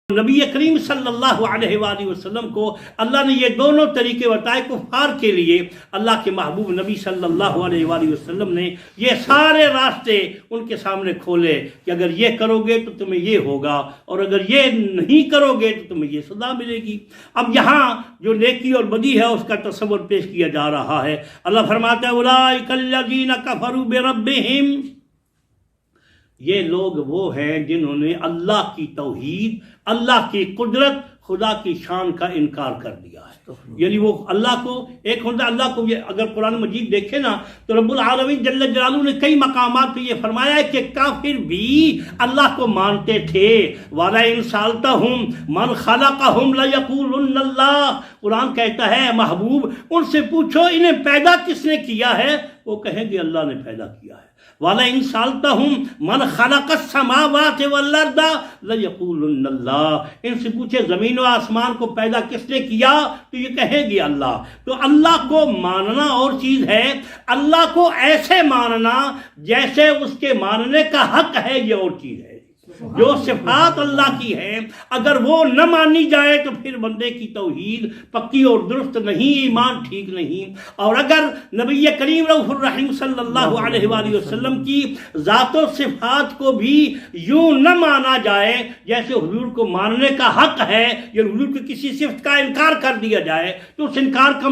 نبی کریم صلی اللہ علیہ وآلہ وسلم کو اللہ نے یہ دونوں طریقے بتائے کفار کے لیے۔ اللہ کے محبوب نبی صلی اللہ علیہ وآلہ وسلم نے یہ سارے راستے ان کے سامنے کھولے کہ اگر یہ کرو گے تو تمہیں یہ ہوگا، اور اگر یہ نہیں کرو گے تو تمہیں یہ سزا ملے گی۔ اب یہاں جو نیکی اور بدی ہے اس کا تصور پیش کیا جا رہا ہے۔ اللہ فرماتا ہے اولئک الذین کفروا بربہم، یہ لوگ وہ ہیں جنہوں نے اللہ کی توحید، اللہ کی قدرت، خدا کی شان کا انکار کر دیا ہے۔ یعنی وہ اللہ کو ایک ہوتا ہے، اللہ کو یہ اگر قرآن مجید دیکھے نا تو رب العالمین جل جلالہ نے کئی مقامات پہ یہ فرمایا ہے کہ کافر بھی اللہ کو مانتے تھے۔ وَلَئِن سَأَلْتَهُمْ مَنْ خَلَقَهُمْ لَيَقُولُنَّ اللَّهُ، قرآن کہتا ہے محبوب ان سے پوچھو انہیں پیدا کس نے کیا ہے، وہ کہیں گے اللہ نے پیدا کیا ہے۔ وَلَئِن سَأَلْتَهُمْ مَنْ خَلَقَ السَّمَاوَاتِ وَالْأَرْضَ لَيَقُولُنَّ اللَّهُ، ان سے پوچھے زمین و آسمان کو پیدا کس نے کیا تو یہ کہیں گے اللہ۔ تو اللہ کو ماننا اور چیز ہے، اللہ کو ایسے ماننا جیسے اس کے ماننے کا حق ہے یہ اور چیز ہے۔ جو صفات اللہ کی ہیں اگر وہ نہ مانی جائے تو پھر بندے کی توحید پکی اور درست نہیں، ایمان ٹھیک نہیں۔ اور اگر نبی کریم رؤوف الرحیم صلی اللہ علیہ وآلہ وسلم کی ذات و صفات کو بھی یوں نہ مانا جائے جیسے حضور کو ماننے کا حق ہے، یا حضور کی کسی صفت کا انکار کر دیا جائے تو اس انکار کا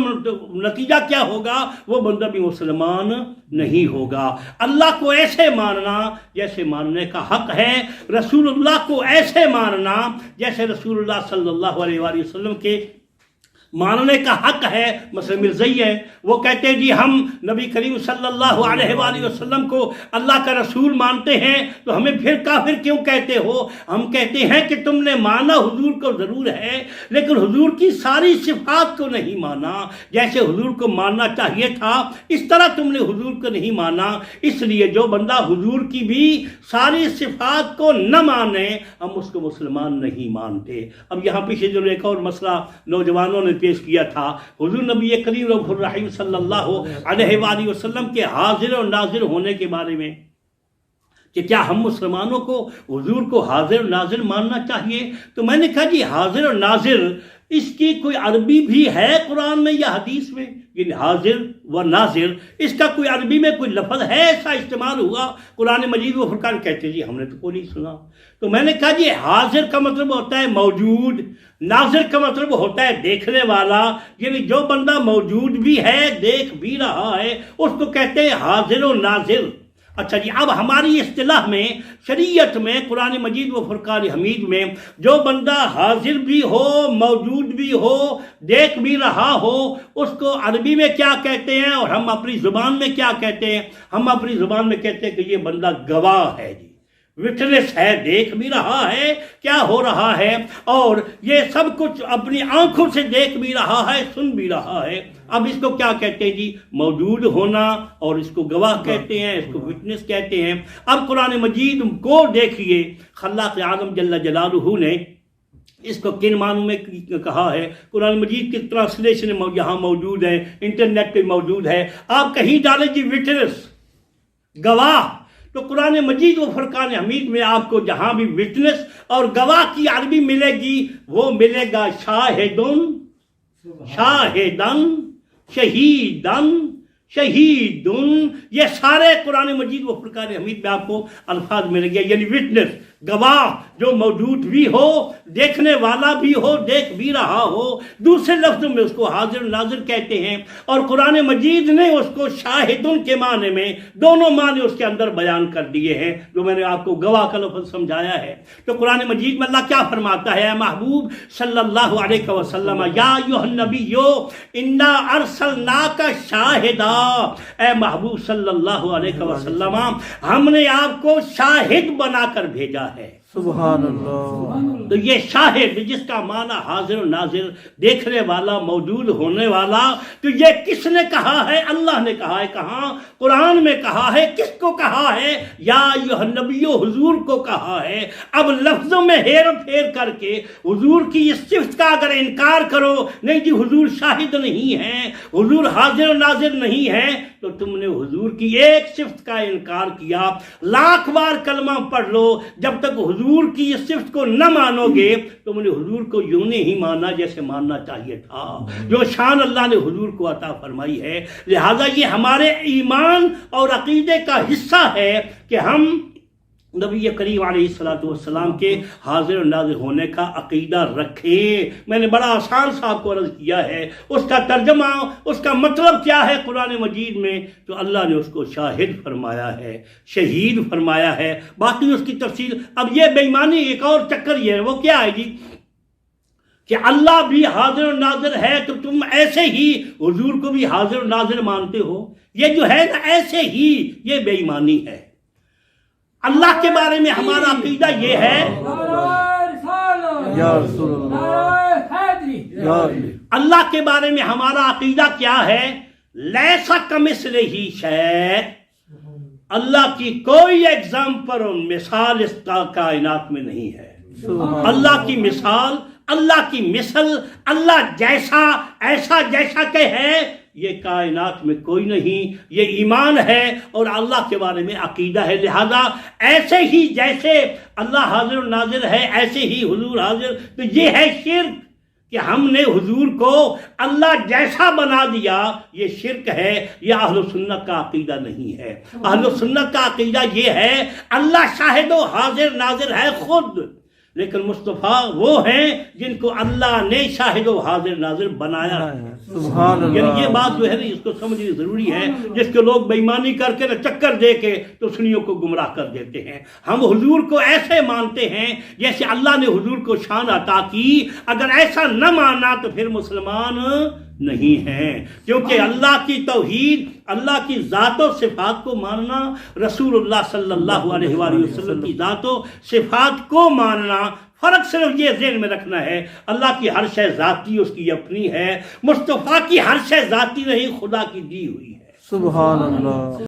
نتیجہ کیا ہوگا؟ وہ بندہ بھی مسلمان نہیں ہوگا۔ اللہ کو ایسے ماننا جیسے ماننے کا حق ہے، رسول اللہ کو ایسے ماننا جیسے رسول اللہ صلی اللہ علیہ وآلہ وسلم کے ماننے کا حق ہے۔ مثلا مرزئی ہے، وہ کہتے ہیں جی ہم نبی کریم صلی اللہ علیہ وآلہ وسلم کو اللہ کا رسول مانتے ہیں تو ہمیں پھر کافر کیوں کہتے ہو؟ ہم کہتے ہیں کہ تم نے مانا حضور کو ضرور ہے لیکن حضور کی ساری صفات کو نہیں مانا، جیسے حضور کو ماننا چاہیے تھا اس طرح تم نے حضور کو نہیں مانا، اس لیے جو بندہ حضور کی بھی ساری صفات کو نہ مانے ہم اس کو مسلمان نہیں مانتے۔ اب یہاں پیچھے جو ایک اور مسئلہ نوجوانوں نے پیش کیا تھا، حضور نبی کریم رؤوف الرحیم صلی اللہ علیہ وآلہ وسلم کے حاضر و ناظر ہونے کے بارے میں کہ کیا ہم مسلمانوں کو حضور کو حاضر و ناظر ماننا چاہیے؟ تو میں نے کہا جی حاضر و ناظر اس کی کوئی عربی بھی ہے قرآن میں یا حدیث میں؟ یعنی حاضر و ناظر اس کا کوئی عربی میں کوئی لفظ ہے ایسا استعمال ہوا قرآن مجید و فرقان؟ کہتے جی ہم نے تو کوئی نہیں سنا۔ تو میں نے کہا جی حاضر کا مطلب ہوتا ہے موجود، ناظر کا مطلب ہوتا ہے دیکھنے والا، یعنی جو بندہ موجود بھی ہے دیکھ بھی رہا ہے اس کو کہتے ہیں حاضر و ناظر۔ اچھا جی اب ہماری اصطلاح میں شریعت میں قرآن مجید و فرقان حمید میں جو بندہ حاضر بھی ہو، موجود بھی ہو، دیکھ بھی رہا ہو اس کو عربی میں کیا کہتے ہیں اور ہم اپنی زبان میں کیا کہتے ہیں؟ ہم اپنی زبان میں کہتے ہیں کہ یہ بندہ گواہ ہے جی، وٹنس ہے، دیکھ بھی رہا ہے کیا ہو رہا ہے اور یہ سب کچھ اپنی آنکھوں سے دیکھ بھی رہا ہے، سن بھی رہا ہے۔ اب اس کو کیا کہتے ہیں جی؟ موجود ہونا، اور اس کو گواہ کہتے ہیں، اس کو وٹنس کہتے ہیں۔ اب قرآن مجید کو دیکھیے خلاق عالم جل جلالہ نے اس کو کن معنوں میں کہا ہے۔ قرآن مجید کی ٹرانسلیشن یہاں موجود ہے، انٹرنیٹ پہ موجود ہے، آپ کہیں ڈالیں جی وٹنس، گواہ، تو قرآن مجید و فرقان حمید میں آپ کو جہاں بھی وٹنس اور گواہ کی عربی ملے گی وہ ملے گا شاہدن، شاہدن، شہیدن، شہیدن، یہ سارے قرآن مجید و فرقان حمید میں آپ کو الفاظ ملیں گے، یعنی وٹنس، گواہ جو موجود بھی ہو، دیکھنے والا بھی ہو، دیکھ بھی رہا ہو۔ دوسرے لفظوں میں اس کو حاضر و ناظر کہتے ہیں، اور قرآن مجید نے اس کو شاہدن کے معنی میں دونوں معنی اس کے اندر بیان کر دیے ہیں، جو میں نے آپ کو گواہ کا لفظ سمجھایا ہے۔ تو قرآن مجید میں اللہ کیا فرماتا ہے؟ اے محبوب صلی اللہ علیہ وسلم، یا ایھا النبی انا ارسلناک شاہدا، اے محبوب صلی اللہ علیہ وسلم ہم نے آپ کو شاہد بنا کر بھیجا ہے۔ سبحان اللہ۔ تو یہ شاہد جس کا معنی حاضر و ناظر، دیکھنے والا، موجود ہونے والا، تو یہ کس نے کہا ہے؟ اللہ نے کہا ہے۔ کہاں؟ قرآن میں کہا ہے۔ کس کو کہا ہے؟ یا ایھا النبی، حضور کو کہا ہے۔ اب لفظوں میں ہیر پھیر کر کے حضور کی اس صفت کا اگر انکار کرو، نہیں جی حضور شاہد نہیں ہیں، حضور حاضر و ناظر نہیں ہیں، تو تم نے حضور کی ایک صفت کا انکار کیا. لاکھ بار کلمہ پڑھ لو، جب تک حضور کی اس صفت کو نہ مانو گے تم نے حضور کو یوں نہیں مانا جیسے ماننا چاہیے تھا. جو شان اللہ نے حضور کو عطا فرمائی ہے، لہذا یہ ہمارے ایمان اور عقیدے کا حصہ ہے کہ ہم نبی کریم علیہ السلام کے حاضر و ناظر ہونے کا عقیدہ رکھیں. میں نے بڑا آسان سا آپ کو عرض کیا ہے، اس کا ترجمہ، اس کا مطلب کیا ہے قرآن مجید میں، تو اللہ نے اس کو شاہد فرمایا ہے، شہید فرمایا ہے. باقی اس کی تفصیل، اب یہ بے ایمانی ایک اور چکر یہ ہے، وہ کیا ہے جی کہ اللہ بھی حاضر و ناظر ہے تو تم ایسے ہی حضور کو بھی حاضر و ناظر مانتے ہو. یہ جو ہے نا ایسے ہی، یہ بے ایمانی ہے. اللہ کے بارے میں ہمارا عقیدہ یہ ہے، یا رسول اللہ، یا اللہ کے بارے میں ہمارا عقیدہ کیا ہے؟ لیسا کمثلہ شیء، اللہ کی کوئی ایگزامپل اور مثال اس کائنات میں نہیں ہے. اللہ کی مثال، اللہ کی مثل، اللہ جیسا ایسا جیسا کہ ہے، یہ کائنات میں کوئی نہیں. یہ ایمان ہے اور اللہ کے بارے میں عقیدہ ہے. لہذا ایسے ہی جیسے اللہ حاضر و ناظر ہے ایسے ہی حضور حاضر. تو یہ ہے شرک کہ ہم نے حضور کو اللہ جیسا بنا دیا، یہ شرک ہے. یہ اہل سنت کا عقیدہ نہیں ہے. اہل سنت کا عقیدہ یہ ہے اللہ شاہد و حاضر ناظر ہے خود، لیکن مصطفیٰ وہ ہیں جن کو اللہ نے شاہد و حاضر ناظر بنایا ہے. سبحان اللہ. یعنی یہ بات جو ہے نا اس کو سمجھنی ضروری ہے، جس کے لوگ بے ایمانی کر کے نا چکر دے کے تو سنیوں کو گمراہ کر دیتے ہیں. ہم حضور کو ایسے مانتے ہیں جیسے اللہ نے حضور کو شان عطا کی. اگر ایسا نہ مانا تو پھر مسلمان نہیں ہیں، کیونکہ اللہ کی توحید، اللہ کی ذات و صفات کو ماننا، رسول اللہ صلی اللہ علیہ وآلہ وسلم کی ذات و صفات کو ماننا، فرق صرف یہ ذہن میں رکھنا ہے اللہ کی ہر شے ذاتی اس کی اپنی ہے، مصطفیٰ کی ہر شے ذاتی نہیں، خدا کی دی ہوئی ہے. سبحان اللہ.